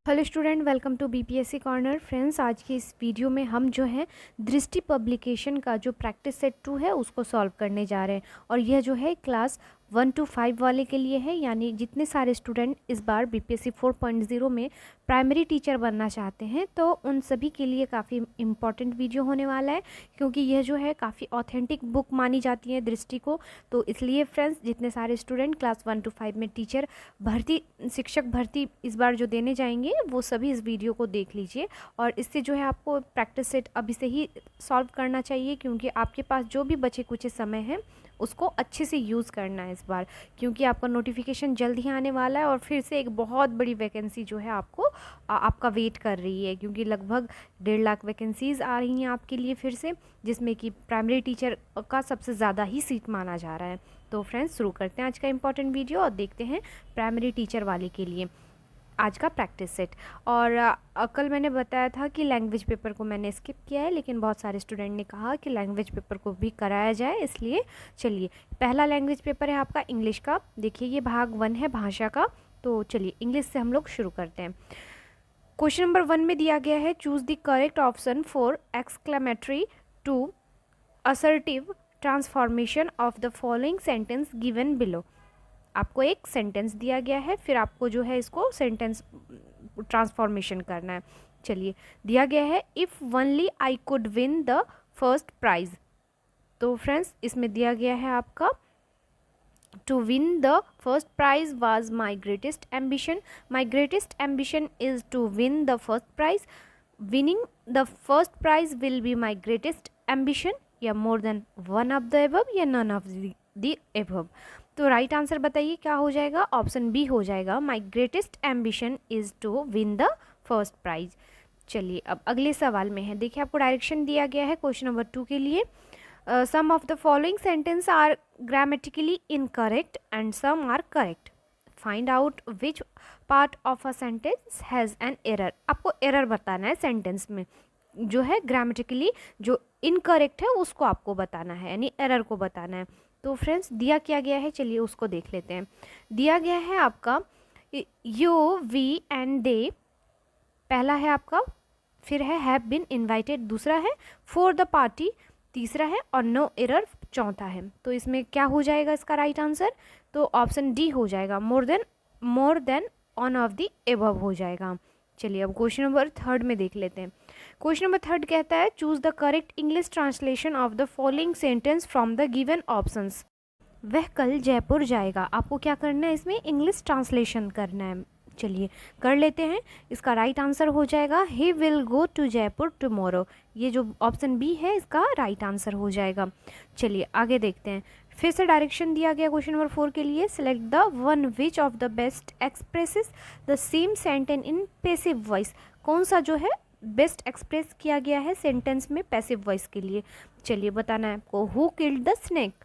Hello student, welcome to BPSC corner. Friends, आज की इस वीडियो में हम जो है दृष्टि पब्लिकेशन का जो प्रैक्टिस सेट 2 है उसको सॉल्व करने जा रहे हैं। और यह जो है क्लास 1 to 5 वाले के लिए है, यानी जितने सारे स्टूडेंट इस बार बीपीएससी 4.0 में प्राइमरी टीचर बनना चाहते हैं तो उन सभी के लिए काफ़ी इम्पॉर्टेंट वीडियो होने वाला है, क्योंकि यह जो है काफ़ी ऑथेंटिक बुक मानी जाती है दृष्टि को। तो इसलिए फ्रेंड्स, जितने सारे स्टूडेंट क्लास 1 to 5 में टीचर भर्ती, शिक्षक भर्ती इस बार जो देने जाएंगे वो सभी इस वीडियो को देख लीजिए। और इससे जो है आपको प्रैक्टिस सेट अभी से ही सॉल्व करना चाहिए, क्योंकि आपके पास जो भी बचे कुछ समय है उसको अच्छे से यूज़ करना है इस बार, क्योंकि आपका नोटिफिकेशन जल्द ही आने वाला है और फिर से एक बहुत बड़ी वैकेंसी जो है आपको आपका वेट कर रही है, क्योंकि लगभग 1.5 लाख वैकेंसीज़ आ रही हैं आपके लिए फिर से, जिसमें कि प्राइमरी टीचर का सबसे ज़्यादा ही सीट माना जा रहा है। तो फ्रेंड्स, शुरू करते हैं आज का इम्पॉर्टेंट वीडियो और देखते हैं प्राइमरी टीचर वाले के लिए आज का प्रैक्टिस सेट। और कल मैंने बताया था कि लैंग्वेज पेपर को मैंने स्किप किया है, लेकिन बहुत सारे स्टूडेंट ने कहा कि लैंग्वेज पेपर को भी कराया जाए, इसलिए चलिए पहला लैंग्वेज पेपर है आपका इंग्लिश का। देखिए ये भाग 1 है भाषा का, तो चलिए इंग्लिश से हम लोग शुरू करते हैं। क्वेश्चन नंबर 1 में दिया गया है, choose the correct option for exclamatory to assertive transformation of the following sentence given below. आपको एक सेंटेंस दिया गया है, फिर आपको जो है इसको सेंटेंस ट्रांसफॉर्मेशन करना है। चलिए, दिया गया है if only I could win the first prize. तो फ्रेंड्स, इसमें दिया गया है आपका to win the first prize was my greatest ambition. My greatest ambition is to win the first prize. Winning the first prize will be my greatest ambition, या more than one of the above, या none of the above. तो right answer बताइए क्या हो जाएगा? Option B हो जाएगा, माई greatest ambition is to win the first prize. चलिए अब अगले सवाल में है, देखिए आपको डायरेक्शन दिया गया है क्वेश्चन नंबर 2 के लिए। Some of the following sentence are grammatically incorrect and some are correct. Find out which part of a sentence has an error. आपको एरर बताना है सेंटेंस में, जो है ग्रामेटिकली जो इनकरेक्ट है उसको आपको बताना है, यानी एरर को बताना है। तो फ्रेंड्स, दिया क्या गया है, चलिए उसको देख लेते हैं। दिया गया है आपका यू, वी एंड दे, पहला है आपका, फिर है हैव बीन इनवाइटेड, दूसरा है फॉर द पार्टी, तीसरा है और नो एरर, चौथा है। तो इसमें क्या हो जाएगा इसका राइट आंसर? तो ऑप्शन डी हो जाएगा, more than on off the above हो जाएगा। चलिए अब क्वेश्चन नंबर 3 में देख लेते हैं। क्वेश्चन नंबर 3 कहता है, choose the correct English translation of the following sentence from the given options. वह कल जयपुर जाएगा। आपको क्या करना है, इसमें इंग्लिश ट्रांसलेशन करना है। चलिए कर लेते हैं। इसका राइट आंसर हो जाएगा, he will go to Jaipur tomorrow. ये जो ऑप्शन बी है इसका राइट आंसर हो जाएगा। चलिए आगे देखते हैं। फिर से डायरेक्शन दिया गया क्वेश्चन नंबर 4 के लिए, select the one which of the best expresses the same sentence in passive voice. कौन सा जो है बेस्ट एक्सप्रेस किया गया है सेंटेंस में पैसिव वॉइस के लिए। चलिए बताना है आपको, हु किल्ड द स्नेक।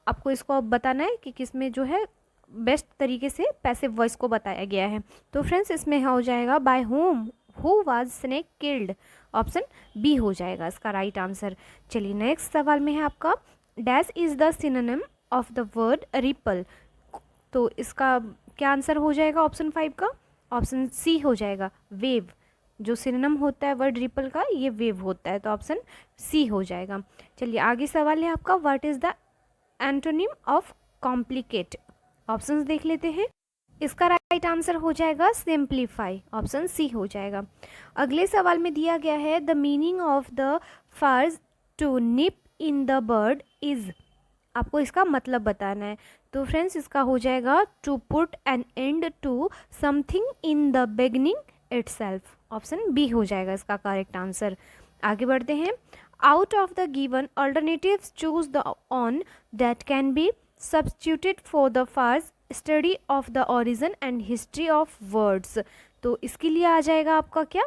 आपको इसको अब बताना है कि किस में जो है बेस्ट तरीके से पैसिव वॉइस को बताया गया है। तो फ्रेंड्स, इसमें हो जाएगा by whom who was snake killed. Option B हो जाएगा इसका राइट आंसर। चलिए नेक्स्ट सवाल में है आपका, dash is the synonym of the word ripple. तो इसका क्या आंसर हो जाएगा ऑप्शन 5 का? ऑप्शन सी हो जाएगा, वेव। जो सिनोनिम होता है वर्ड रिपल का, ये वेव होता है, तो ऑप्शन सी हो जाएगा। चलिए आगे सवाल है आपका, what is the antonym of complicate. Options देख लेते हैं। इसका राइट आंसर हो जाएगा सिंप्लीफाई, ऑप्शन सी हो जाएगा। अगले सवाल में दिया गया है, the meaning of the phrase to nip in the bud is. आपको इसका मतलब बताना है। तो फ्रेंड्स, इसका हो जाएगा to put an end to something in the beginning itself. Option B हो जाएगा इसका करेक्ट आंसर। आगे बढ़ते हैं। Out of the given alternatives choose the one that can be substituted for the first study of the origin and history of words. तो इसके लिए आ जाएगा आपका क्या?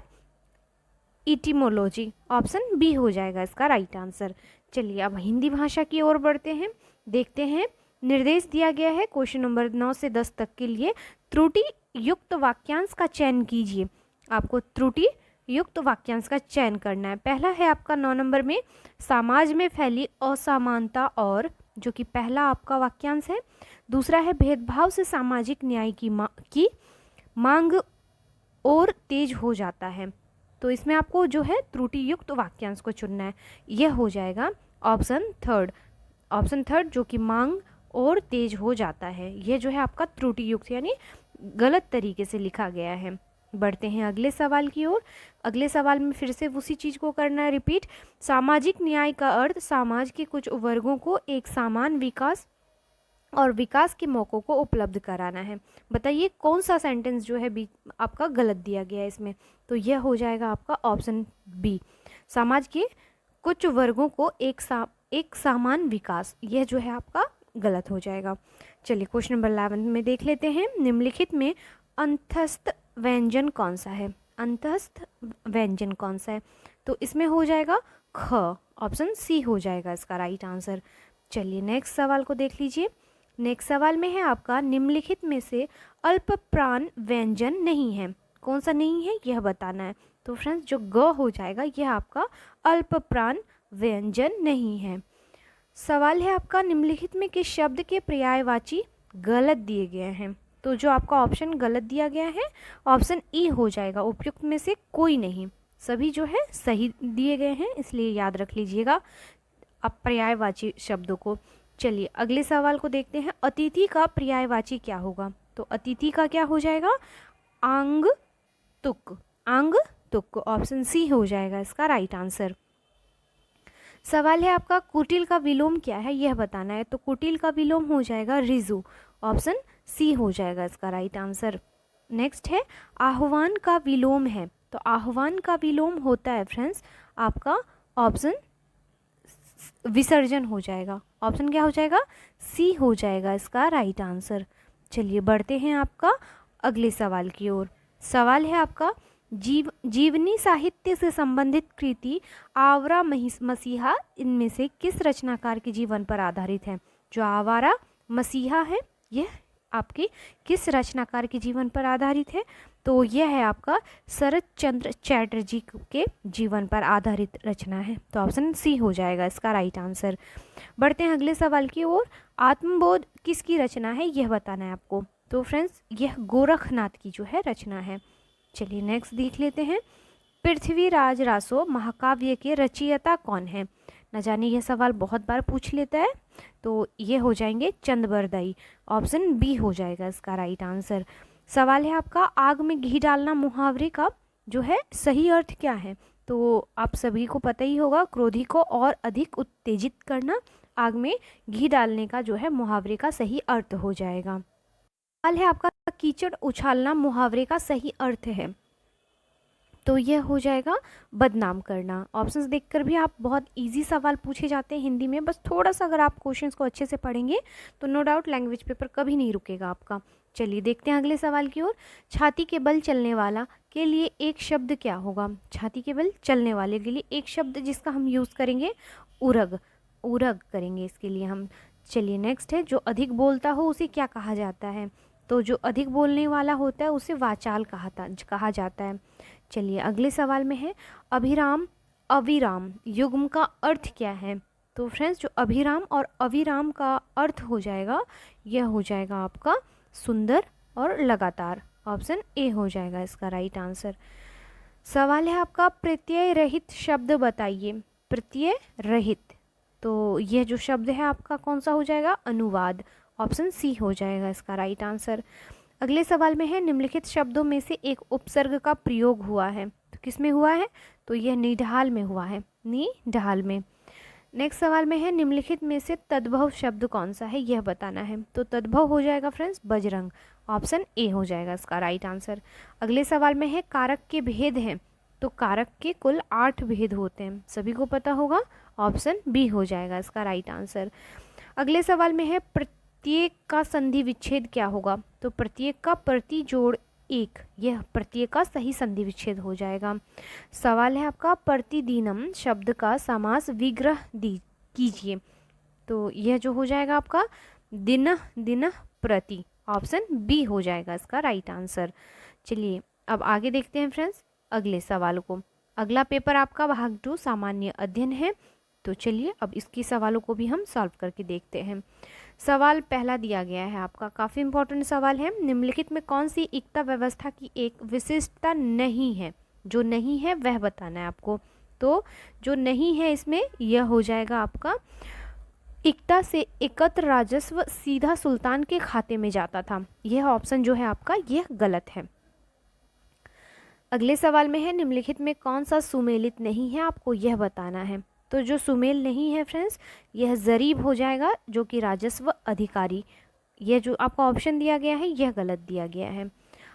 इटिमोलॉजी। ऑप्शन बी हो जाएगा इसका राइट आंसर। चलिए अब हिंदी भाषा की ओर बढ़ते हैं, देखते हैं। निर्देश दिया गया है क्वेश्चन नंबर 9 से 10 तक के लिए, त्रुटि युक्त वाक्यांश का चयन कीजिए। आपको त्रुटि युक्त वाक्यांश का चयन करना है। पहला है आपका 9 नंबर में, समाज में फैली असमानता और, जो कि पहला आपका वाक्यांश है। दूसरा है भेदभाव से सामाजिक न्याय की मांग और तेज हो जाता है। तो इसमें आपको जो है त्रुटि युक्त वाक्यांश को चुनना है। यह हो जाएगा ऑप्शन थर्ड जो कि मांग और तेज हो जाता है। यह जो है आपका त्रुटि युक्त यानी गलत तरीके से लिखा गया है। बढ़ते हैं अगले सवाल की ओर। अगले सवाल में फिर से उसी चीज़ को करना है रिपीट। सामाजिक न्याय का अर्थ समाज के कुछ वर्गों को एक समान विकास और विकास के मौक़ों को उपलब्ध कराना है। बताइए कौन सा सेंटेंस जो है आपका गलत दिया गया है इसमें। तो यह हो जाएगा आपका ऑप्शन बी, समाज के कुछ वर्गों को एक समान विकास। यह जो है आपका गलत हो जाएगा। चलिए क्वेश्चन नंबर 11 में देख लेते हैं। निम्नलिखित में अंतस्थ व्यंजन कौन सा है? अंतस्थ व्यंजन कौन सा है? तो इसमें हो जाएगा ख, ऑप्शन सी हो जाएगा इसका राइट आंसर। चलिए नेक्स्ट सवाल को देख लीजिए। नेक्स्ट सवाल में है आपका निम्नलिखित में से अल्प प्राण व्यंजन नहीं है। कौन सा नहीं है यह बताना है। तो फ्रेंड्स जो ग हो जाएगा यह आपका अल्प प्राण व्यंजन नहीं है। सवाल है आपका निम्नलिखित में किस शब्द के पर्यायवाची गलत दिए गए हैं। तो जो आपका ऑप्शन गलत दिया गया है ऑप्शन ई हो जाएगा, उपयुक्त में से कोई नहीं, सभी जो है सही दिए गए हैं, इसलिए याद रख लीजिएगा अब पर्यायवाची शब्दों को। चलिए अगले सवाल को देखते हैं। अतिथि का पर्यायवाची क्या होगा? तो अतिथि का क्या हो जाएगा? आंग तुक, ऑप्शन सी हो जाएगा इसका राइट आंसर। सवाल है आपका कुटिल का विलोम क्या है यह बताना है। तो कुटिल का विलोम हो जाएगा रिजु, ऑप्शन सी हो जाएगा इसका राइट आंसर। नेक्स्ट है आह्वान का विलोम है। तो आह्वान का विलोम होता है फ्रेंड्स आपका ऑप्शन विसर्जन हो जाएगा, ऑप्शन क्या हो जाएगा? सी हो जाएगा इसका राइट आंसर। चलिए बढ़ते हैं आपका अगले सवाल की ओर। सवाल है आपका जीवनी साहित्य से संबंधित कृति आवारा मसीहा इनमें से किस रचनाकार के जीवन पर आधारित है? जो आवारा मसीहा है यह आपके किस रचनाकार के जीवन पर आधारित है? तो यह है आपका शरत चंद्र चैटर्जी के जीवन पर आधारित रचना है। तो ऑप्शन सी हो जाएगा इसका राइट आंसर। बढ़ते हैं अगले सवाल की ओर। आत्मबोध किसकी रचना है यह बताना है आपको। तो फ्रेंड्स यह गोरखनाथ की जो है रचना है। चलिए नेक्स्ट देख लेते हैं। पृथ्वीराज रासो महाकाव्य के रचयिता कौन है? न जाने यह सवाल बहुत बार पूछ लेता है। तो ये हो जाएंगे चंद बरदाई, ऑप्शन बी हो जाएगा इसका राइट आंसर। सवाल है आपका आग में घी डालना मुहावरे का जो है सही अर्थ क्या है? तो आप सभी को पता ही होगा, क्रोधी को और अधिक उत्तेजित करना आग में घी डालने का जो है मुहावरे का सही अर्थ हो जाएगा। सवाल है आपका कीचड़ उछालना मुहावरे का सही अर्थ है। तो यह हो जाएगा बदनाम करना। ऑप्शंस देखकर भी आप बहुत इजी सवाल पूछे जाते हैं हिंदी में, बस थोड़ा सा अगर आप क्वेश्चंस को अच्छे से पढ़ेंगे तो नो डाउट लैंग्वेज पेपर कभी नहीं रुकेगा आपका। चलिए देखते हैं अगले सवाल की ओर। छाती के बल चलने वाला के लिए एक शब्द क्या होगा? छाती के बल चलने वाले के लिए एक शब्द जिसका हम यूज़ करेंगे उरग करेंगे इसके लिए हम। चलिए नेक्स्ट है जो अधिक बोलता हो उसे क्या कहा जाता है? तो जो अधिक बोलने वाला होता है उसे वाचाल कहा जाता है। चलिए अगले सवाल में है अभिराम अविराम युग्म का अर्थ क्या है? तो फ्रेंड्स जो अभिराम और अविराम का अर्थ हो जाएगा यह हो जाएगा आपका सुंदर और लगातार, ऑप्शन ए हो जाएगा इसका राइट आंसर। सवाल है आपका प्रत्यय रहित शब्द बताइए। प्रत्यय रहित, तो यह जो शब्द है आपका कौन सा हो जाएगा? अनुवाद, ऑप्शन सी हो जाएगा इसका राइट आंसर। अगले सवाल में है निम्नलिखित शब्दों में से एक उपसर्ग का प्रयोग हुआ है। तो किस में हुआ है? तो यह निढाल में हुआ है, निढाल में। नेक्स्ट सवाल में है निम्नलिखित में से तद्भव शब्द कौन सा है यह बताना है। तो तद्भव हो जाएगा फ्रेंड्स बजरंग, ऑप्शन ए हो जाएगा इसका राइट आंसर। अगले सवाल में है कारक के भेद हैं। तो कारक के कुल 8 भेद होते हैं, सभी को पता होगा, ऑप्शन बी हो जाएगा इसका राइट आंसर। अगले सवाल में है प्रत्येक का संधि विच्छेद क्या होगा? तो प्रत्येक का प्रति जोड़ एक, यह प्रत्येक का सही संधि विच्छेद हो जाएगा। सवाल है आपका प्रतिदिनम शब्द का समास विग्रह कीजिए। तो यह जो हो जाएगा आपका दिन दिन प्रति, ऑप्शन बी हो जाएगा इसका राइट आंसर। चलिए अब आगे देखते हैं फ्रेंड्स अगले सवाल को। अगला पेपर आपका भाग 2 सामान्य अध्ययन है। तो चलिए अब इसकी सवालों को भी हम सॉल्व करके देखते हैं। सवाल पहला दिया गया है आपका, काफ़ी इंपॉर्टेंट सवाल है। निम्नलिखित में कौन सी एकता व्यवस्था की एक विशिष्टता नहीं है? जो नहीं है वह बताना है आपको। तो जो नहीं है इसमें यह हो जाएगा आपका, एकता से एकत्र राजस्व सीधा सुल्तान के खाते में जाता था। यह ऑप्शन जो है आपका यह गलत है। अगले सवाल में है, निम्नलिखित में कौन सा सुमेलित नहीं है? आपको यह बताना है। तो जो सुमेल नहीं है फ्रेंड्स, यह जरीब हो जाएगा, जो कि राजस्व अधिकारी। यह जो आपका ऑप्शन दिया गया है यह गलत दिया गया है।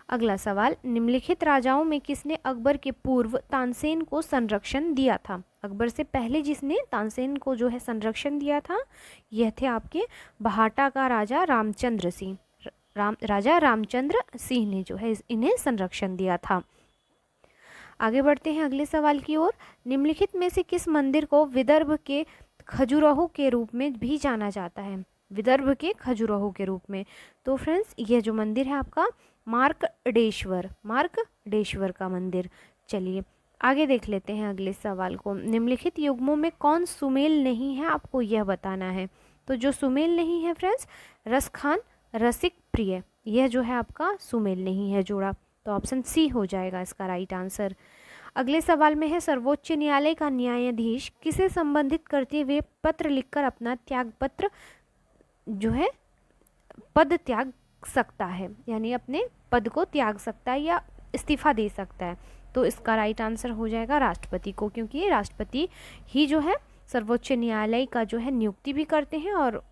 अगला सवाल, निम्नलिखित राजाओं में किसने अकबर के पूर्व तानसेन को संरक्षण दिया था? अकबर से पहले जिसने तानसेन को जो है संरक्षण दिया था, यह थे आपके बहाटा का राजा रामचंद्र सिंह। राजा रामचंद्र सिंह ने जो है इन्हें संरक्षण दिया था। आगे बढ़ते हैं अगले सवाल की ओर। निम्नलिखित में से किस मंदिर को विदर्भ के खजुराहो के रूप में भी जाना जाता है? विदर्भ के खजुराहो के रूप में। तो फ्रेंड्स यह जो मंदिर है आपका मार्कंडेश्वर का मंदिर। चलिए आगे देख लेते हैं अगले सवाल को। निम्नलिखित युग्मों में कौन सुमेल नहीं है? आपको यह बताना है। तो जो सुमेल नहीं है फ्रेंड्स, रसखान, रसिक, प्रिय, यह जो है आपका सुमेल नहीं है जोड़ा। तो ऑप्शन सी हो जाएगा इसका राइट आंसर। अगले सवाल में है, सर्वोच्च न्यायालय का न्यायाधीश किसे संबंधित करते हुए पत्र लिखकर अपना त्याग पत्र जो है पद त्याग सकता है, यानी अपने पद को त्याग सकता है या इस्तीफा दे सकता है? तो इसका राइट आंसर हो जाएगा राष्ट्रपति को, क्योंकि राष्ट्रपति ही जो है सर्वोच्च न्यायालय का जो है नियुक्ति भी करते हैं और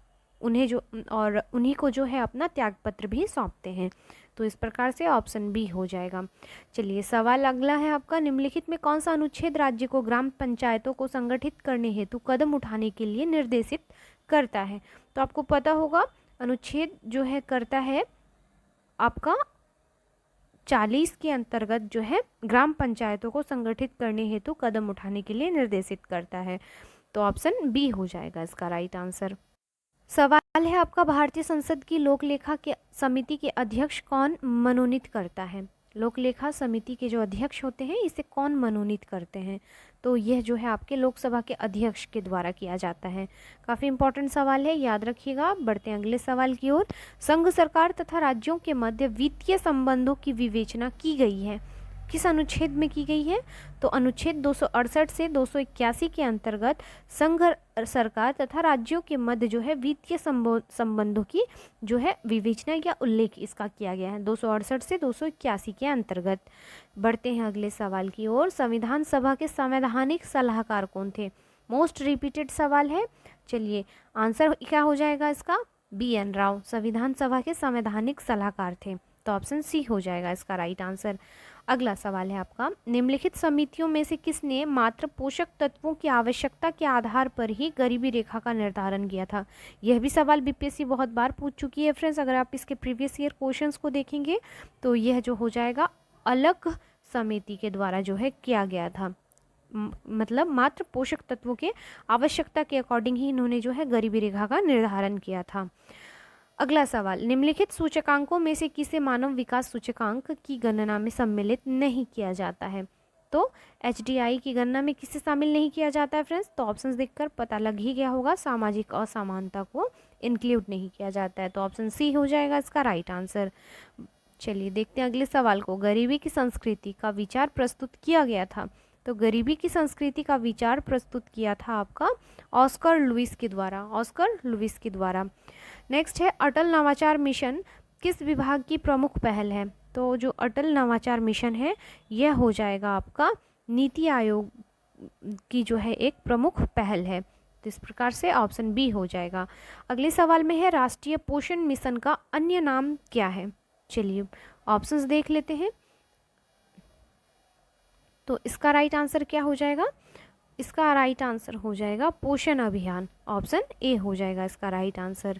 उन्हीं को जो है अपना त्याग पत्र भी सौंपते हैं। तो इस प्रकार से ऑप्शन बी हो जाएगा। चलिए सवाल अगला है आपका, निम्नलिखित में कौन सा अनुच्छेद राज्य को ग्राम पंचायतों को संगठित करने हेतु कदम उठाने के लिए निर्देशित करता है? तो आपको पता होगा अनुच्छेद जो है करता है आपका 40 के अंतर्गत जो है ग्राम पंचायतों को संगठित करने हेतु कदम उठाने के लिए निर्देशित करता है। तो ऑप्शन बी हो जाएगा इसका राइट आंसर। सवाल है आपका, भारतीय संसद की लोक लेखा के समिति के अध्यक्ष कौन मनोनीत करता है? लोक लेखा समिति के जो अध्यक्ष होते हैं इसे कौन मनोनीत करते हैं? तो यह जो है आपके लोकसभा के अध्यक्ष के द्वारा किया जाता है। काफ़ी इंपॉर्टेंट सवाल है, याद रखिएगा। बढ़ते हैं अगले सवाल की ओर। संघ सरकार तथा राज्यों के मध्य वित्तीय संबंधों की विवेचना की गई है, किस अनुच्छेद में की गई है? तो अनुच्छेद 268 से 281 के अंतर्गत संघ सरकार तथा राज्यों के मध्य जो है वित्तीय संबंधों की जो है विवेचना या उल्लेख इसका किया गया है 268 से 281 के अंतर्गत। बढ़ते हैं अगले सवाल की ओर। संविधान सभा के संवैधानिक सलाहकार कौन थे? मोस्ट रिपीटेड सवाल है। चलिए आंसर क्या हो जाएगा इसका? BN राव संविधान सभा के संवैधानिक सलाहकार थे। तो ऑप्शन सी हो जाएगा इसका राइट आंसर। अगला सवाल है आपका, निम्नलिखित समितियों में से किसने मात्र पोषक तत्वों की आवश्यकता के आधार पर ही गरीबी रेखा का निर्धारण किया था? यह भी सवाल BPSC बहुत बार पूछ चुकी है फ्रेंड्स। अगर आप इसके प्रीवियस ईयर क्वेश्चंस को देखेंगे तो यह जो हो जाएगा अलग समिति के द्वारा जो है किया गया था। मतलब मात्र पोषक तत्वों के आवश्यकता के अकॉर्डिंग ही इन्होंने जो है गरीबी रेखा का निर्धारण किया था। अगला सवाल, निम्नलिखित सूचकांकों में से किसे मानव विकास सूचकांक की गणना में सम्मिलित नहीं किया जाता है? तो HDI की गणना में किसे शामिल नहीं किया जाता है फ्रेंड्स? तो ऑप्शंस देखकर पता लग ही गया होगा, सामाजिक असमानता को इंक्लूड नहीं किया जाता है। तो ऑप्शन सी हो जाएगा इसका राइट आंसर। चलिए देखते हैं अगले सवाल को। गरीबी की संस्कृति का विचार प्रस्तुत किया गया था। तो गरीबी की संस्कृति का विचार प्रस्तुत किया था आपका ऑस्कर लुईस के द्वारा। नेक्स्ट है, अटल नवाचार मिशन किस विभाग की प्रमुख पहल है? तो जो अटल नवाचार मिशन है यह हो जाएगा आपका नीति आयोग की जो है एक प्रमुख पहल है। तो इस प्रकार से ऑप्शन बी हो जाएगा। अगले सवाल में है, राष्ट्रीय पोषण मिशन का अन्य नाम क्या है? चलिए ऑप्शंस देख लेते हैं। तो इसका राइट आंसर क्या हो जाएगा? इसका राइट आंसर हो जाएगा पोषण अभियान। ऑप्शन ए हो जाएगा इसका राइट आंसर।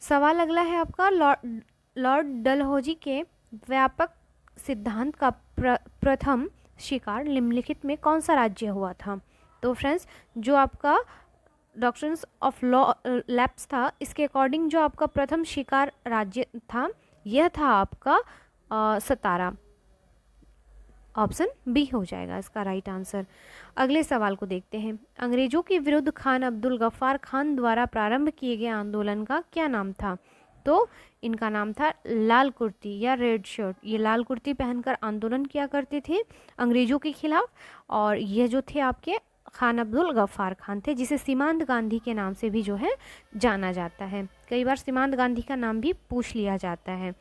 सवाल अगला है आपका, लॉर्ड डलहौजी के व्यापक सिद्धांत का प्रथम शिकार निम्नलिखित में कौन सा राज्य हुआ था? तो फ्रेंड्स जो आपका डॉक्ट्रिन्स ऑफ लॉ लैप्स था, इसके अकॉर्डिंग जो आपका प्रथम शिकार राज्य था यह था आपका सतारा। ऑप्शन बी हो जाएगा इसका राइट आंसर। अगले सवाल को देखते हैं। अंग्रेजों के विरुद्ध खान अब्दुल गफ्फार खान द्वारा प्रारंभ किए गए आंदोलन का क्या नाम था? तो इनका नाम था लाल कुर्ती या रेड शर्ट। ये लाल कुर्ती पहनकर आंदोलन किया करते थे अंग्रेजों के खिलाफ, और ये जो थे आपके खान अब्दुल गफ्फार खान थे, जिसे सीमांत गांधी के नाम से भी जो है जाना जाता है। कई बार सीमांत गांधी का नाम भी पूछ लिया जाता है,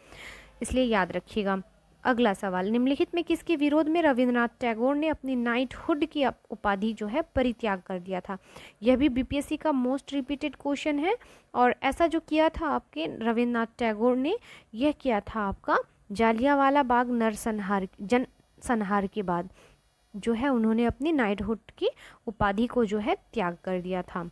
इसलिए याद रखिएगा। अगला सवाल, निम्नलिखित में किसके विरोध में रविंद्रनाथ टैगोर ने अपनी नाइटहुड की उपाधि जो है परित्याग कर दिया था? यह भी बीपीएससी का मोस्ट रिपीटेड क्वेश्चन है। और ऐसा जो किया था आपके रविंद्रनाथ टैगोर ने, यह किया था आपका जालियांवाला बाग जनसंहार के बाद जो है उन्होंने अपनी नाइटहुड की उपाधि को जो है त्याग कर दिया था।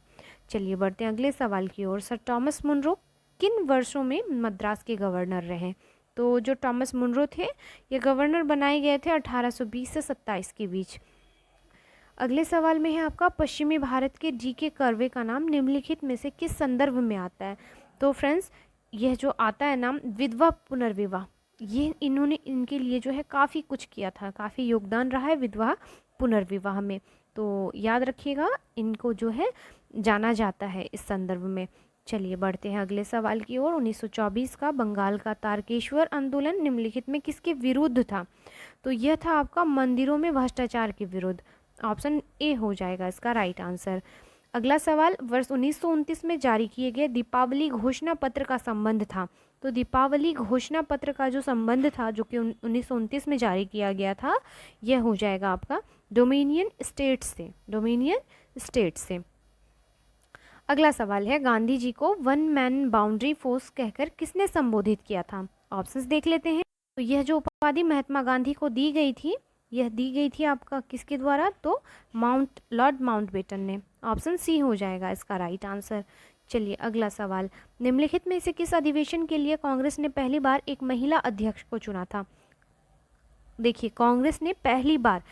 चलिए बढ़ते हैं अगले सवाल की ओर। सर टॉमस मुनरो किन वर्षों में मद्रास के गवर्नर रहे? तो जो टॉमस मुनरो थे, ये गवर्नर बनाए गए थे 1820 से 27 के बीच। अगले सवाल में है आपका, पश्चिमी भारत के जीके कर्वे का नाम निम्नलिखित में से किस संदर्भ में आता है? तो फ्रेंड्स, यह जो आता है नाम विधवा पुनर्विवाह, ये इन्होंने इनके लिए जो है काफ़ी कुछ किया था, काफ़ी योगदान रहा है विधवा पुनर्विवाह में। तो याद रखिएगा, इनको जो है जाना जाता है इस संदर्भ में। चलिए बढ़ते हैं अगले सवाल की ओर। 1924 का बंगाल का तारकेश्वर आंदोलन निम्नलिखित में किसके विरुद्ध था? तो यह था आपका मंदिरों में भ्रष्टाचार के विरुद्ध। ऑप्शन ए हो जाएगा इसका राइट आंसर। अगला सवाल, वर्ष 1929 में जारी किए गए दीपावली घोषणा पत्र का संबंध था। तो दीपावली घोषणा पत्र का जो संबंध था, जो कि 1929 में जारी किया गया था, यह हो जाएगा आपका डोमिनियन स्टेट से, डोमिनियन स्टेट से। अगला सवाल है, गांधी जी को वन मैन बाउंड्री फोर्स कहकर किसने संबोधित किया था? ऑप्शंस देख लेते हैं। तो यह जो उपाधि महात्मा गांधी को दी गई थी, यह दी गई थी आपका किसके द्वारा? तो लॉर्ड माउंटबेटन ने। ऑप्शन सी हो जाएगा इसका राइट आंसर। चलिए अगला सवाल, निम्नलिखित में से किस अधिवेशन के लिए कांग्रेस ने पहली बार एक महिला अध्यक्ष को चुना था? देखिए, कांग्रेस ने पहली बार,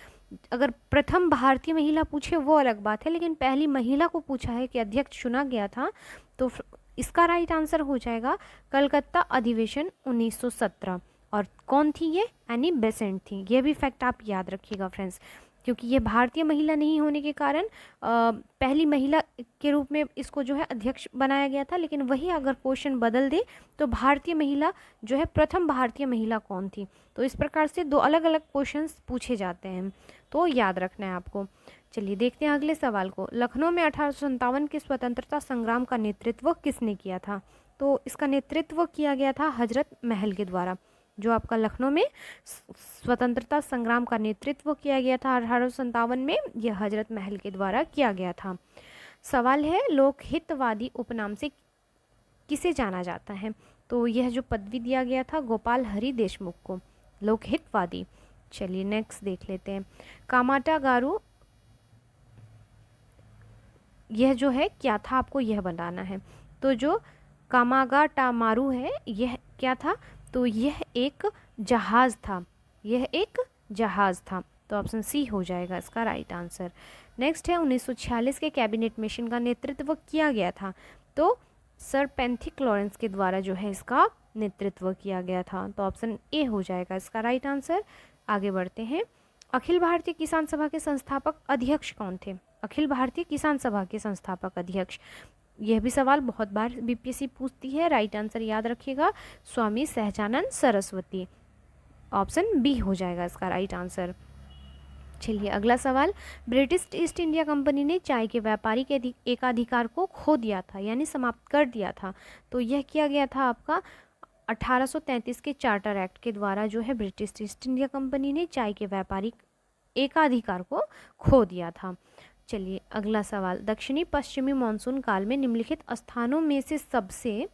अगर प्रथम भारतीय महिला पूछे वो अलग बात है, लेकिन पहली महिला को पूछा है कि अध्यक्ष चुना गया था, तो इसका राइट आंसर हो जाएगा कलकत्ता अधिवेशन 1917। और कौन थी ये? एनी बेसेंट थी। ये भी फैक्ट आप याद रखिएगा फ्रेंड्स, क्योंकि ये भारतीय महिला नहीं होने के कारण पहली महिला के रूप में इसको जो है अध्यक्ष बनाया गया था। लेकिन वही अगर क्वेश्चन बदल दे तो भारतीय महिला जो है, प्रथम भारतीय महिला कौन थी? तो इस प्रकार से दो अलग अलग क्वेश्चंस पूछे जाते हैं, तो याद रखना है आपको। चलिए देखते हैं अगले सवाल को। लखनऊ में 1857 के स्वतंत्रता संग्राम का नेतृत्व किसने किया था? तो इसका नेतृत्व किया गया था हजरत महल के द्वारा। जो आपका लखनऊ में स्वतंत्रता संग्राम का नेतृत्व किया गया था 1857 में, यह हजरत महल के द्वारा किया गया था। सवाल है, लोकहितवादी उपनाम से किसे जाना जाता है? तो यह जो पदवी दिया गया था गोपाल हरि देशमुख को, लोकहितवादी। चलिए नेक्स्ट देख लेते हैं। कामाटा गारू, यह जो है क्या था, आपको यह बताना है। तो जो कामागाटामारू है, यह क्या था? तो यह एक जहाज़ था, यह एक जहाज़ था। तो ऑप्शन सी हो जाएगा इसका राइट आंसर। नेक्स्ट है, 1946 के कैबिनेट मिशन का नेतृत्व किया गया था। तो सर पेंथिक लॉरेंस के द्वारा जो है इसका नेतृत्व किया गया था। तो ऑप्शन ए हो जाएगा इसका राइट आंसर। आगे बढ़ते हैं। अखिल भारतीय किसान सभा के संस्थापक अध्यक्ष कौन थे? अखिल भारतीय किसान सभा के संस्थापक अध्यक्ष, यह भी सवाल बहुत बार बीपीएससी पूछती है। राइट आंसर याद रखिएगा, स्वामी सहजानंद सरस्वती। ऑप्शन बी हो जाएगा इसका राइट आंसर। चलिए अगला सवाल, ब्रिटिश ईस्ट इंडिया कंपनी ने चाय के व्यापारी के एकाधिकार को खो दिया था, यानी समाप्त कर दिया था। तो यह किया गया था आपका 1833 के चार्टर एक्ट के द्वारा जो है ब्रिटिश ईस्ट इंडिया कंपनी ने चाय के व्यापारी एकाधिकार को खो दिया था। चलिए अगला सवाल, दक्षिणी पश्चिमी मानसून काल में निम्नलिखित स्थानों में से सबसे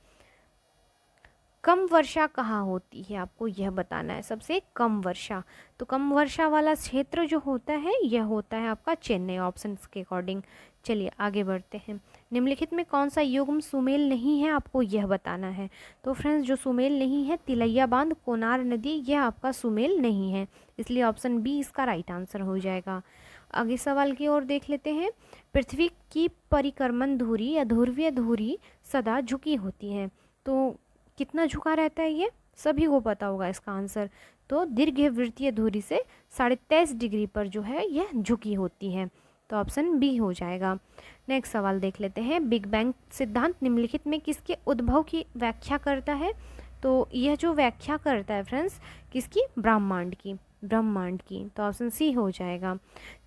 कम वर्षा कहाँ होती है? आपको यह बताना है, सबसे कम वर्षा। तो कम वर्षा वाला क्षेत्र जो होता है यह होता है आपका चेन्नई, ऑप्शंस के अकॉर्डिंग। चलिए आगे बढ़ते हैं। निम्नलिखित में कौन सा युग्म सुमेल नहीं है? आपको यह बताना है। तो फ्रेंड्स, जो सुमेल नहीं है, तिलैया बांध, कोनार नदी, यह आपका सुमेल नहीं है, इसलिए ऑप्शन बी इसका राइट आंसर हो जाएगा। आगे सवाल की ओर देख लेते हैं। पृथ्वी की परिक्रमण धुरी या ध्रुवीय धुरी सदा झुकी होती है, तो कितना झुका रहता है ये? सभी को पता होगा इसका आंसर। तो दीर्घवृत्तीय धुरी से 23.5 डिग्री पर जो है यह झुकी होती है। तो ऑप्शन बी हो जाएगा। नेक्स्ट सवाल देख लेते हैं। बिग बैंग सिद्धांत निम्नलिखित में किसके उद्भव की व्याख्या करता है? तो यह जो व्याख्या करता है फ्रेंड्स किसकी? ब्रह्मांड की, ब्रह्मांड की। तो ऑप्शन सी हो जाएगा।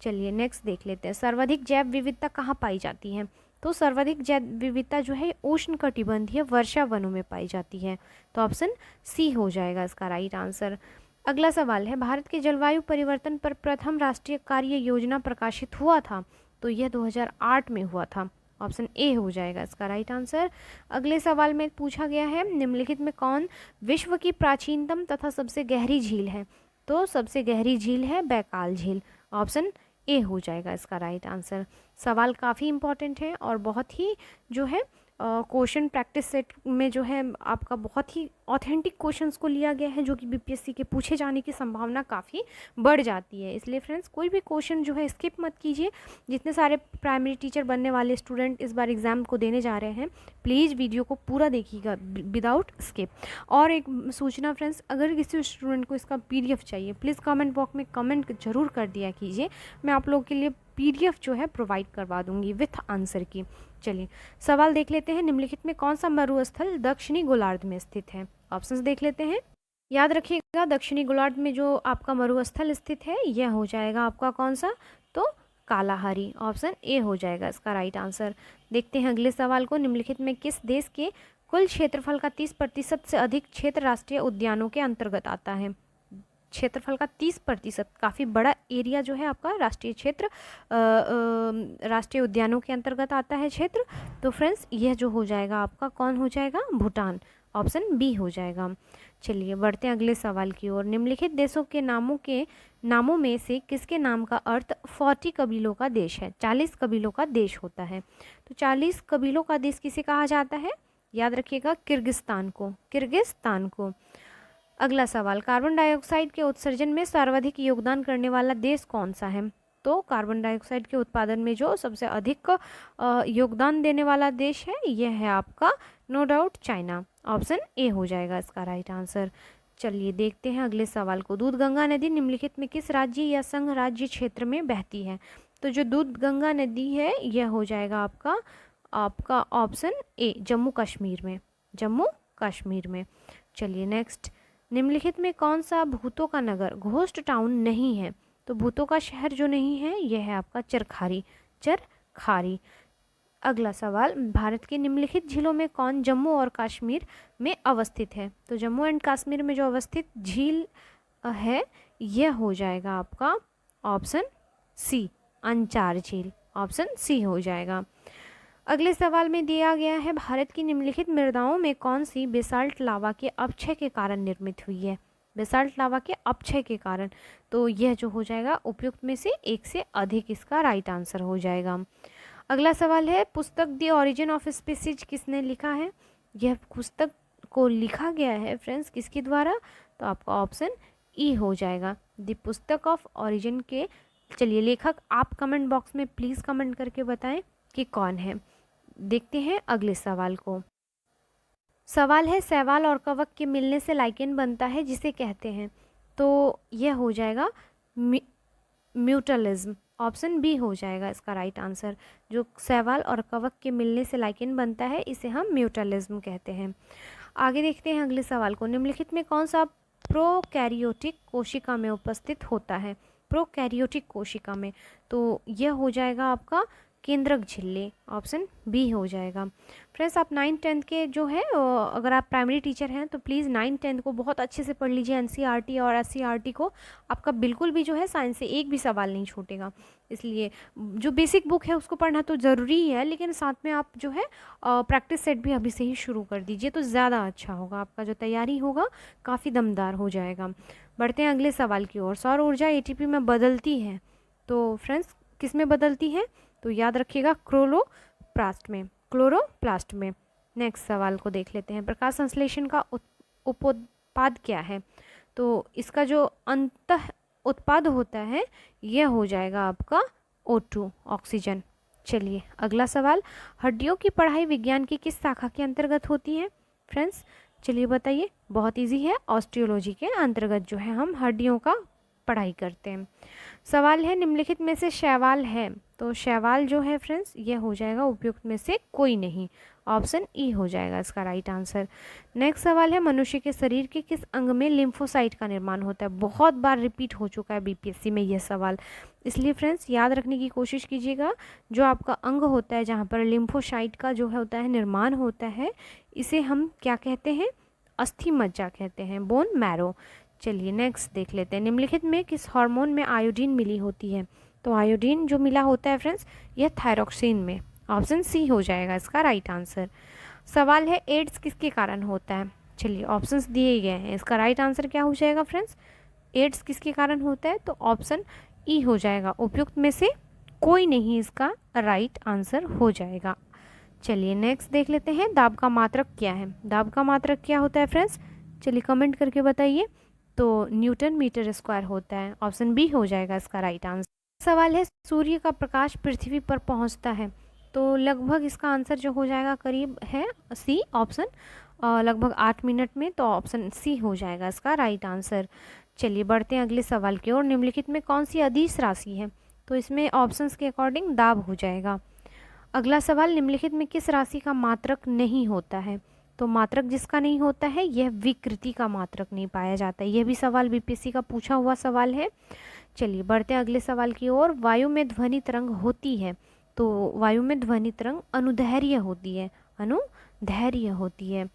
चलिए नेक्स्ट देख लेते हैं। सर्वाधिक जैव विविधता कहाँ पाई जाती है? तो सर्वाधिक जैव विविधता जो है उष्णकटिबंधीय वर्षा वनों में पाई जाती है। तो ऑप्शन सी हो जाएगा इसका राइट आंसर। अगला सवाल है, भारत के जलवायु परिवर्तन पर प्रथम राष्ट्रीय कार्य योजना प्रकाशित हुआ था? तो यह 2008 में हुआ था। ऑप्शन ए हो जाएगा इसका राइट आंसर। अगले सवाल में पूछा गया है, निम्नलिखित में कौन विश्व की प्राचीनतम तथा सबसे गहरी झील है? तो सबसे गहरी झील है बैकाल झील। ऑप्शन ए हो जाएगा इसका राइट आंसर। सवाल काफ़ी इंपॉर्टेंट है और बहुत ही जो है क्वेश्चन प्रैक्टिस सेट में जो है आपका बहुत ही ऑथेंटिक क्वेश्चंस को लिया गया है, जो कि बीपीएससी के पूछे जाने की संभावना काफ़ी बढ़ जाती है। इसलिए फ्रेंड्स कोई भी क्वेश्चन जो है स्किप मत कीजिए। जितने सारे प्राइमरी टीचर बनने वाले स्टूडेंट इस बार एग्ज़ाम को देने जा रहे हैं, प्लीज़ वीडियो को पूरा देखिएगा विदाउट स्किप। और एक सूचना फ्रेंड्स, अगर किसी स्टूडेंट को इसका PDF चाहिए, प्लीज़ कमेंट बॉक्स में कमेंट ज़रूर कर दिया कीजिए। मैं आप लोगों के लिए PDF जो है प्रोवाइड करवा दूंगी विथ आंसर की। चलिए सवाल देख लेते हैं। निम्नलिखित में कौन सा मरुस्थल दक्षिणी गोलार्ध में स्थित है? ऑप्शंस देख लेते हैं। याद रखिएगा दक्षिणी गोलार्ध में जो आपका मरुस्थल स्थित है यह हो जाएगा आपका कौन सा? तो कालाहारी। ऑप्शन ए हो जाएगा इसका राइट आंसर। देखते हैं अगले सवाल को। निम्नलिखित में किस देश के कुल क्षेत्रफल का 30% से अधिक क्षेत्र राष्ट्रीय उद्यानों के अंतर्गत आता है? क्षेत्रफल का 30%, काफ़ी बड़ा एरिया जो है आपका राष्ट्रीय क्षेत्र राष्ट्रीय उद्यानों के अंतर्गत आता है क्षेत्र। तो फ्रेंड्स यह जो हो जाएगा आपका कौन हो जाएगा? भूटान। ऑप्शन बी हो जाएगा। चलिए बढ़ते हैं अगले सवाल की ओर। निम्नलिखित देशों के नामों में से किसके नाम का अर्थ 40 कबीलों का देश है? 40 कबीलों का देश होता है। तो 40 कबीलों का देश किसे कहा जाता है? याद रखिएगा किर्गिस्तान को, किर्गिस्तान को। अगला सवाल, कार्बन डाइऑक्साइड के उत्सर्जन में सर्वाधिक योगदान करने वाला देश कौन सा है? तो कार्बन डाइऑक्साइड के उत्पादन में जो सबसे अधिक योगदान देने वाला देश है यह है आपका no doubt China. Option A हो जाएगा इसका राइट आंसर। चलिए देखते हैं अगले सवाल को। दूधगंगा नदी निम्नलिखित में किस राज्य या संघ राज्य क्षेत्र में बहती है? तो जो दूधगंगा नदी है यह हो जाएगा आपका ऑप्शन ए जम्मू कश्मीर में, जम्मू कश्मीर में। चलिए नेक्स्ट, निम्नलिखित में कौन सा भूतों का नगर घोस्ट टाउन नहीं है? तो भूतों का शहर जो नहीं है यह है आपका चरखारी, चरखारी। अगला सवाल, भारत के निम्नलिखित झीलों में कौन जम्मू और कश्मीर में अवस्थित है? तो जम्मू एंड कश्मीर में जो अवस्थित झील है यह हो जाएगा आपका ऑप्शन सी अंचार झील। ऑप्शन सी हो जाएगा। अगले सवाल में दिया गया है, भारत की निम्नलिखित मृदाओं में कौन सी बेसाल्ट लावा के अपक्षय के कारण निर्मित हुई है? बेसाल्ट लावा के अपक्षय के कारण। तो यह जो हो जाएगा उपयुक्त में से एक से अधिक इसका राइट आंसर हो जाएगा। अगला सवाल है, पुस्तक द ओरिजिन ऑफ स्पीसीज किसने लिखा है? यह पुस्तक को लिखा गया है फ्रेंड्स किसके द्वारा? तो आपका ऑप्शन ई हो जाएगा द पुस्तक ऑफ ओरिजिन के। चलिए लेखक आप कमेंट बॉक्स में प्लीज़ कमेंट करके बताएं कि कौन है। देखते हैं अगले सवाल को। सवाल है, शैवाल और कवक के मिलने से लाइकेन बनता है जिसे कहते हैं? तो यह हो जाएगा म्यूटलिज्म। ऑप्शन बी हो जाएगा इसका राइट आंसर। जो शैवाल और कवक के मिलने से लाइकेन बनता है इसे हम म्यूटलिज्म कहते हैं। आगे देखते हैं अगले सवाल को। निम्नलिखित में कौन सा प्रोकैरियोटिक कोशिका में उपस्थित होता है? प्रोकैरियोटिक कोशिका में। तो यह हो जाएगा आपका केंद्रक झिल्ली। ऑप्शन बी हो जाएगा। फ्रेंड्स आप 9th-10th के जो है अगर आप प्राइमरी टीचर हैं तो प्लीज़ 9th-10th को बहुत अच्छे से पढ़ लीजिए। NCERT और SCERT को आपका बिल्कुल भी जो है साइंस से एक भी सवाल नहीं छूटेगा। इसलिए जो बेसिक बुक है उसको पढ़ना तो ज़रूरी ही है, लेकिन साथ में आप जो है प्रैक्टिस सेट भी अभी से ही शुरू कर दीजिए तो ज़्यादा अच्छा होगा। आपका जो तैयारी होगा काफ़ी दमदार हो जाएगा। बढ़ते हैं अगले सवाल की ओर। सौर ऊर्जा ATP में बदलती है, तो फ्रेंड्स किस में बदलती है? तो याद रखिएगा क्लोरोप्लास्ट में, क्लोरोप्लास्ट में। नेक्स्ट सवाल को देख लेते हैं। प्रकाश संश्लेषण का उपोत्पाद क्या है? तो इसका जो अंतः उत्पाद होता है यह हो जाएगा आपका O2 ऑक्सीजन। चलिए अगला सवाल, हड्डियों की पढ़ाई विज्ञान की किस शाखा के अंतर्गत होती है? फ्रेंड्स चलिए बताइए, बहुत इजी है। ऑस्टियोलॉजी के अंतर्गत जो है हम हड्डियों का पढ़ाई करते हैं। सवाल है निम्नलिखित में से शैवाल है, तो शैवाल जो है फ्रेंड्स ये हो जाएगा उपयुक्त में से कोई नहीं, ऑप्शन ई हो जाएगा इसका राइट आंसर। नेक्स्ट सवाल है मनुष्य के शरीर के किस अंग में लिम्फोसाइट का निर्माण होता है। बहुत बार रिपीट हो चुका है बीपीएससी में यह सवाल, इसलिए फ्रेंड्स याद रखने की कोशिश कीजिएगा। जो आपका अंग होता है जहाँ पर लिम्फोसाइट का जो है होता है निर्माण होता है, इसे हम क्या कहते हैं, अस्थि मज्जा कहते हैं, बोन मैरो। चलिए नेक्स्ट देख लेते हैं, निम्नलिखित में किस हार्मोन में आयोडीन मिली होती है। तो आयोडीन जो मिला होता है फ्रेंड्स यह थायरॉक्सिन में, ऑप्शन सी हो जाएगा इसका राइट आंसर। सवाल है एड्स किसके कारण होता है। चलिए ऑप्शंस दिए गए हैं, इसका राइट आंसर क्या हो जाएगा फ्रेंड्स, एड्स किसके कारण होता है, तो ऑप्शन ई हो जाएगा, उपयुक्त में से कोई नहीं इसका राइट आंसर हो जाएगा। चलिए नेक्स्ट देख लेते हैं, दाब का मात्रक क्या है। दाब का मात्रक क्या होता है फ्रेंड्स, चलिए कमेंट करके बताइए। तो न्यूटन मीटर स्क्वायर होता है, ऑप्शन बी हो जाएगा इसका राइट आंसर। सवाल है सूर्य का प्रकाश पृथ्वी पर पहुंचता है, तो लगभग इसका आंसर जो हो जाएगा करीब है सी ऑप्शन, लगभग 8 मिनट में, तो ऑप्शन सी हो जाएगा इसका राइट आंसर। चलिए बढ़ते हैं अगले सवाल की ओर, निम्नलिखित में कौन सी अदिश राशि है, तो इसमें ऑप्शंस के अकॉर्डिंग दाब हो जाएगा। अगला सवाल, निम्नलिखित में किस राशि का मात्रक नहीं होता है। तो मात्रक जिसका नहीं होता है यह विकृति का मात्रक नहीं पाया जाता है। यह भी सवाल बीपीएससी का पूछा हुआ सवाल है। चलिए बढ़ते हैं अगले सवाल की ओर, वायु में ध्वनि तरंग होती है, तो वायु में ध्वनि तरंग अनुदैर्घ्य होती है, अनुदैर्घ्य होती है।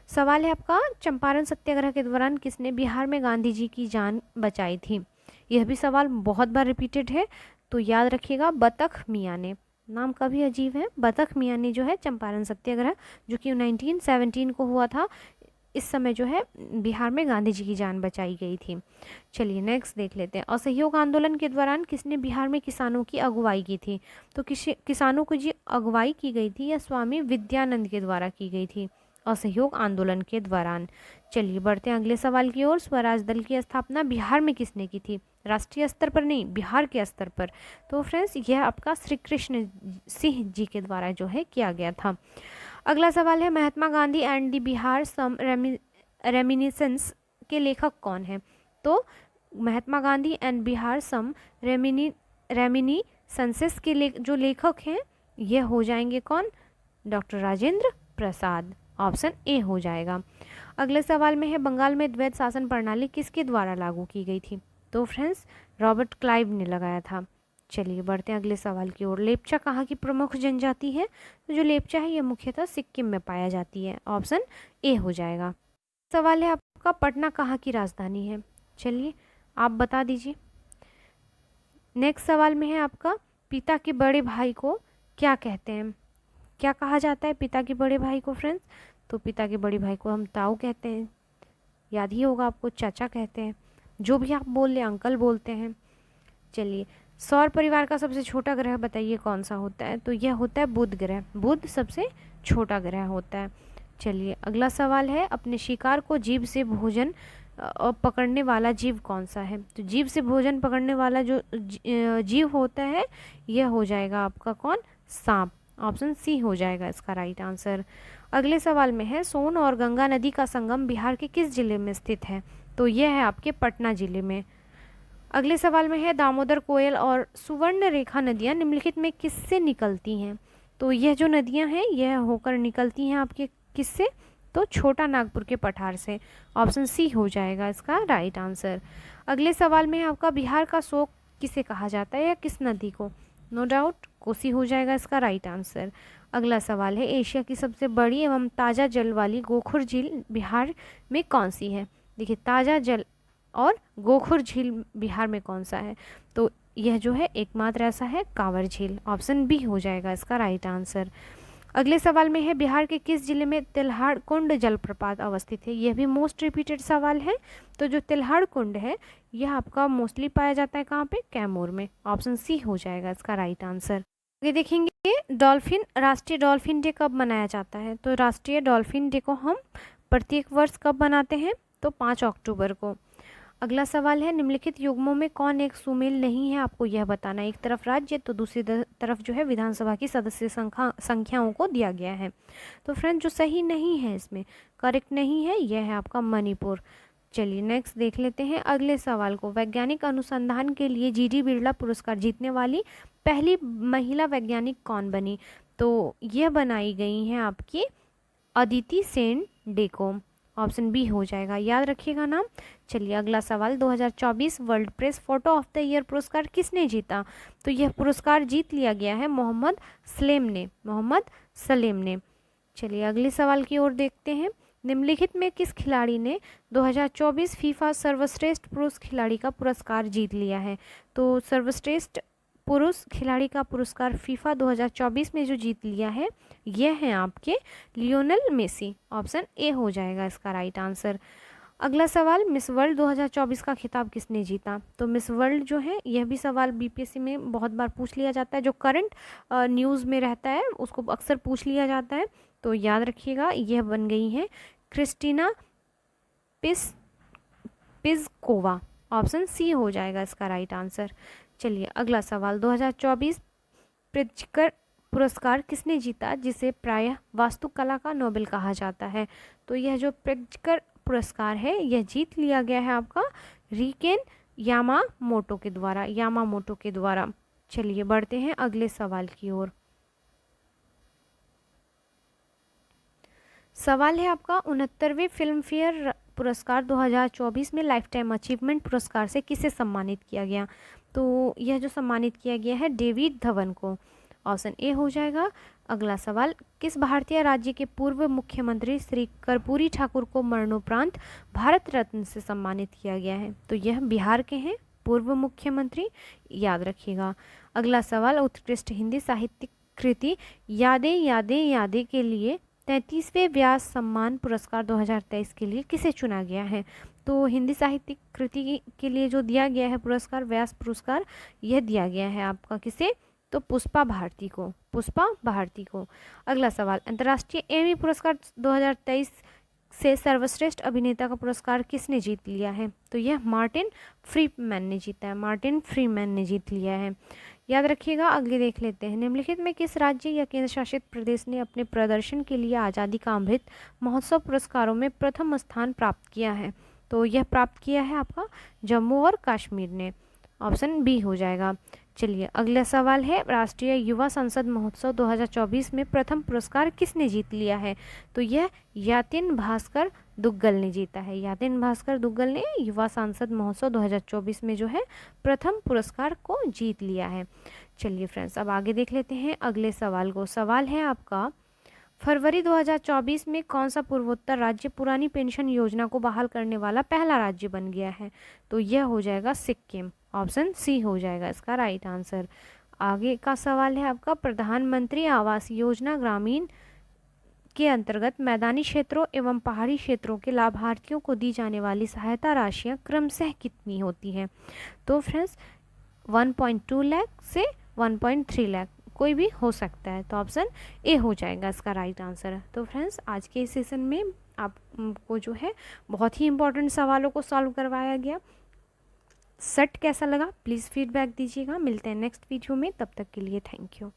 सवाल है आपका, चंपारण सत्याग्रह के दौरान किसने बिहार में गांधी जी की जान बचाई थी। यह भी सवाल बहुत बार रिपीटेड है, तो याद रखिएगा, बतख मियाँ ने, नाम का भी अजीब है, बतख मियाँ ने जो है चंपारण सत्याग्रह जो कि 1917 को हुआ था, इस समय जो है बिहार में गांधी जी की जान बचाई गई थी। चलिए नेक्स्ट देख लेते हैं, असहयोग आंदोलन के दौरान किसने बिहार में किसानों की अगुवाई की थी। तो किसानों को जी अगुवाई की गई थी या स्वामी विद्यानंद के द्वारा की गई थी असहयोग आंदोलन के दौरान। चलिए बढ़ते हैं अगले सवाल की ओर, स्वराज दल की स्थापना बिहार में किसने की थी। राष्ट्रीय स्तर पर नहीं, बिहार के स्तर पर। तो फ्रेंड्स यह आपका श्री कृष्ण सिंह जी के द्वारा जो है किया गया था। अगला सवाल है, Mahatma Gandhi and the Bihar some reminiscence के लेखक कौन है। तो Mahatma Gandhi and Bihar some reminiscences के जो लेखक हैं ये हो जाएंगे कौन, doctor Rajendra Prasad, option A हो जाएगा। अगले सवाल में है, बंगाल में द्वैत शासन प्रणाली किसके द्वारा लागू की गई थी। तो फ्रेंड्स रॉबर्ट क्लाइव ने लगाया था। चलिए बढ़ते हैं अगले सवाल की ओर, लेप्चा कहाँ की प्रमुख जनजाति है। तो जो लेप्चा है यह मुख्यतः सिक्किम में पाया जाती है, ऑप्शन ए हो जाएगा। सवाल है आपका, पटना कहाँ की राजधानी है। चलिए आप बता दीजिए। नेक्स्ट सवाल में है आपका, पिता के बड़े भाई को क्या कहते हैं, क्या कहा जाता है पिता के बड़े भाई को फ्रेंड्स। तो पिता के बड़े भाई को हम ताऊ कहते हैं, याद ही होगा आपको, चाचा कहते हैं, जो भी आप बोल ले अंकल बोलते हैं। चलिए, सौर परिवार का सबसे छोटा ग्रह बताइए कौन सा होता है। तो यह होता है बुध ग्रह, बुध सबसे छोटा ग्रह होता है। चलिए अगला सवाल है, अपने शिकार को जीभ से भोजन पकड़ने वाला जीव कौन सा है। तो जीभ से भोजन पकड़ने वाला जो जीव होता है यह हो जाएगा आपका कौन, सांप, ऑप्शन सी हो जाएगा इसका राइट आंसर। अगले सवाल में है, सोन और गंगा नदी का संगम बिहार के किस जिले में स्थित है। तो यह है आपके पटना जिले में। अगले सवाल में है, दामोदर, कोयल और सुवर्ण रेखा नदियाँ निम्नलिखित में किससे निकलती हैं। तो यह जो नदियाँ हैं यह होकर निकलती हैं आपके किससे, तो छोटा नागपुर के पठार से, ऑप्शन सी हो जाएगा इसका राइट आंसर। अगले सवाल में है आपका, बिहार का शोक किसे कहा जाता है या किस नदी को। नो डाउट कोसी हो जाएगा इसका राइट आंसर। अगला सवाल है, एशिया की सबसे बड़ी एवं ताज़ा जल वाली गोखुर झील बिहार में कौन सी है। देखिए ताज़ा जल और गोखुर झील बिहार में कौन सा है। तो यह जो है एकमात्र ऐसा है कांवर झील, ऑप्शन बी हो जाएगा इसका राइट आंसर। अगले सवाल में है, बिहार के किस जिले में तिल्हाड़ कुंड जलप्रपात अवस्थित है। यह भी मोस्ट रिपीटेड सवाल है। तो जो तिल्हाड़ कुंड है यह आपका मोस्टली पाया जाता है कहाँ पे, कैमूर में, ऑप्शन सी हो जाएगा इसका राइट आंसर। आगे देखेंगे, डॉल्फिन, राष्ट्रीय डॉल्फिन डे कब मनाया जाता है। तो राष्ट्रीय डॉल्फिन डे को हम प्रत्येक वर्ष कब मनाते हैं, तो 5 अक्टूबर को। अगला सवाल है, निम्नलिखित युग्मों में कौन एक सुमेल नहीं है, आपको यह बताना है। एक तरफ राज्य तो दूसरी तरफ जो है विधानसभा की सदस्य संख्याओं को दिया गया है। तो फ्रेंड जो सही नहीं है, इसमें करेक्ट नहीं है, यह है आपका मणिपुर। चलिए नेक्स्ट देख लेते हैं अगले सवाल को। वैज्ञानिक अनुसंधान के लिए जीडी बिरला पुरस्कार जीतने वाली पहली महिला वैज्ञानिक कौन बनी? तो यह बनाई गई हैं आपकी अदिति सेन डेको। ऑप्शन बी हो जाएगा, याद रखिएगा नाम। चलिए अगला सवाल, 2024 world press photo of the year पुरस्कार किसने जीता? तो यह पुरस्कार जीत लिया गया है मोहम्मद सलेम ने। चलिए अगले सवाल की ओर देखते हैं। निम्नलिखित में किस खिलाड़ी ने 2024 फीफा सर्वश्रेष्ठ पुरुष खिलाड़ी का पुरस्कार जीत लिया है? तो सर्वश्रेष्ठ पुरुष खिलाड़ी का पुरस्कार फीफा 2024 में जो जीत लिया है, यह है आपके लियोनेल मेसी। ऑप्शन ए हो जाएगा इसका राइट आंसर। अगला सवाल, मिस वर्ल्ड 2024 का खिताब किसने जीता? तो मिस वर्ल्ड जो है, यह भी सवाल बीपीएससी में बहुत बार पूछ लिया जाता है। जो करंट न्यूज़ में रहता है उसको अक्सर पूछ लिया जाता है। तो याद रखिएगा, यह बन गई है क्रिस्टीना पिस्कोवा। ऑप्शन सी हो जाएगा इसका राइट आंसर। चलिए अगला सवाल, 2024 प्रित्जकर पुरस्कार किसने जीता, जिसे प्रायः वास्तुकला का नोबेल कहा जाता है? तो यह जो प्रित्जकर पुरस्कार है, यह जीत लिया गया है आपका रीकेन यामामोटो के द्वारा। चलिए बढ़ते हैं अगले सवाल की ओर। सवाल है आपका, 69वें फिल्म फेयर पुरस्कार 2024 में लाइफ टाइम अचीवमेंट पुरस्कार से किसे सम्मानित किया गया? तो यह जो सम्मानित किया गया है डेविड धवन को। ऑप्शन ए हो जाएगा। अगला सवाल, किस भारतीय राज्य के पूर्व मुख्यमंत्री श्री कर्पूरी ठाकुर को मरणोपरांत भारत रत्न से सम्मानित किया गया है? तो यह बिहार के हैं पूर्व मुख्यमंत्री, याद रखिएगा। अगला सवाल, उत्कृष्ट हिंदी साहित्यिक कृति यादें यादें यादें के लिए 33वें व्यास सम्मान पुरस्कार 2023 के लिए किसे चुना गया है? तो हिंदी साहित्यिक कृति के लिए जो दिया गया है पुरस्कार, व्यास पुरस्कार, यह दिया गया है आपका किसे? तो पुष्पा भारती को। अगला सवाल, अंतर्राष्ट्रीय एमी पुरस्कार 2023 से सर्वश्रेष्ठ अभिनेता का पुरस्कार किसने जीत लिया है? तो यह मार्टिन फ्रीमैन ने जीत लिया है। याद रखिएगा। अगले देख लेते हैं, निम्नलिखित में किस राज्य या केंद्र शासित प्रदेश ने अपने प्रदर्शन के लिए आज़ादी का अमृत महोत्सव पुरस्कारों में प्रथम स्थान प्राप्त किया है? तो यह प्राप्त किया है आपका जम्मू और कश्मीर ने। ऑप्शन बी हो जाएगा। चलिए अगला सवाल है, राष्ट्रीय युवा संसद महोत्सव 2024 में प्रथम पुरस्कार किसने जीत लिया है? तो यह यातिन भास्कर दुग्गल ने जीता है। यातिन भास्कर दुग्गल ने युवा संसद महोत्सव 2024 में जो है प्रथम पुरस्कार को जीत लिया है। चलिए फ्रेंड्स, अब आगे देख लेते हैं अगले सवाल को। सवाल है आपका, फरवरी 2024 में कौन सा पूर्वोत्तर राज्य पुरानी पेंशन योजना को बहाल करने वाला पहला राज्य बन गया है? तो यह हो जाएगा सिक्किम। ऑप्शन सी हो जाएगा इसका राइट आंसर। आगे का सवाल है आपका, प्रधानमंत्री आवास योजना ग्रामीण के अंतर्गत मैदानी क्षेत्रों एवं पहाड़ी क्षेत्रों के लाभार्थियों को दी जाने वाली सहायता राशियाँ क्रमशः कितनी होती हैं? तो फ्रेंड्स 1.2 लाख से 1.3 लाख कोई भी हो सकता है। तो ऑप्शन ए हो जाएगा इसका राइट आंसर। तो फ्रेंड्स आज के इस सेशन में आपको जो है बहुत ही इंपॉर्टेंट सवालों को सॉल्व करवाया गया। सेट कैसा लगा प्लीज़ फीडबैक दीजिएगा। मिलते हैं नेक्स्ट वीडियो में, तब तक के लिए थैंक यू।